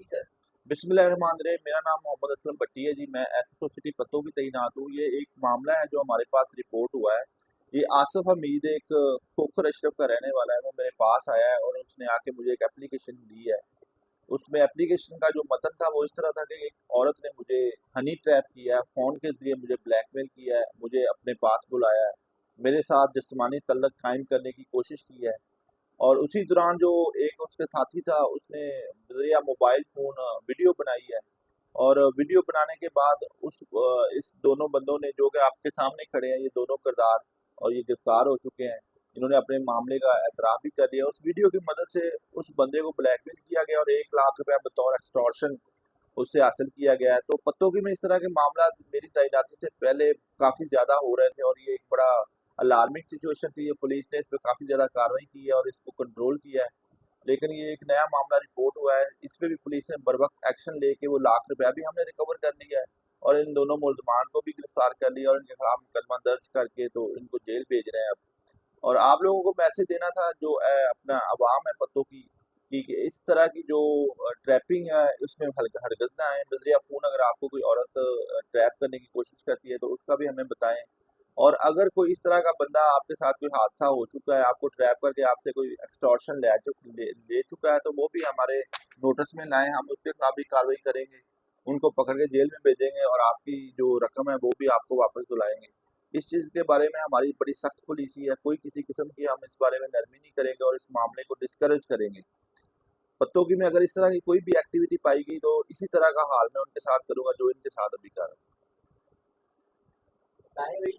जी sir. बिस्मिल्लाहिर्रहमानिर्रहीम। मेरा नाम मोहम्मद असलम भट्टी है जी। मैं एसएचओ सिटी पत्तों की तैनात हूँ। ये एक मामला है जो हमारे पास रिपोर्ट हुआ है। ये आसिफ हमीद एक खोखर अशरफ का रहने वाला है। वो मेरे पास आया है और उसने आके मुझे एक एप्लीकेशन दी है। उसमें एप्लीकेशन का जो मतन था वो इस तरह था कि एक औरत ने मुझे हनी ट्रैप किया है, फ़ोन के ज़रिए मुझे ब्लैकमेल किया है, मुझे अपने पास बुलाया है, मेरे साथ जिस्मानी तल्लक कायम करने की कोशिश की है। और उसी दौरान जो एक उसके साथी था उसने ज़रिया मोबाइल फ़ोन वीडियो बनाई है। और वीडियो बनाने के बाद इस दोनों बंदों ने जो कि आपके सामने खड़े हैं, ये दोनों किरदार, और ये गिरफ्तार हो चुके हैं। इन्होंने अपने मामले का एतराफ़ भी कर लिया। उस वीडियो की मदद से उस बंदे को ब्लैकमेल किया गया और 1 लाख रुपया बतौर एक्सटॉर्शन उससे हासिल किया गया है। तो पत्तों की में इस तरह के मामला मेरी तैनाती से पहले काफ़ी ज़्यादा हो रहे थे और ये एक बड़ा अलार्मिंग सिचुएशन थी। ये पुलिस ने इस पे काफ़ी ज़्यादा कार्रवाई की है और इसको कंट्रोल किया है। लेकिन ये एक नया मामला रिपोर्ट हुआ है, इस पे भी पुलिस ने बर्वक्त एक्शन लेके वो लाख रुपया भी हमने रिकवर कर लिया है और इन दोनों मुल्ज़मान को भी गिरफ्तार कर लिया और इनके खिलाफ मुकदमा दर्ज करके तो इनको जेल भेज रहे हैं अब। और आप लोगों को मैसेज देना था जो अपना अवाम है पत्तों की, कि इस तरह की जो ट्रैपिंग है उसमें हरगिज़ ना आए। बज़रिया फ़ोन अगर आपको कोई औरत ट्रैप करने की कोशिश करती है तो उसका भी हमें बताएं। और अगर कोई इस तरह का बंदा आपके साथ कोई हादसा हो चुका है, आपको ट्रैप करके आपसे कोई एक्सटॉर्शन ले चुका है, तो वो भी हमारे नोटिस में लाएं। हम उसके खिलाफ भी कार्रवाई करेंगे, उनको पकड़ के जेल में भेजेंगे और आपकी जो रकम है वो भी आपको वापस दिलाएंगे। इस चीज़ के बारे में हमारी बड़ी सख्त पॉलिसी है। कोई किसी किस्म की हम इस बारे में नरमी नहीं करेंगे और इस मामले को डिस्करेज करेंगे। पत्तों की में अगर इस तरह की कोई भी एक्टिविटी पाई गई तो इसी तरह का हाल मैं उनके साथ करूंगा जो इनके साथ अभी कर रहा हूं। बताएं भाई।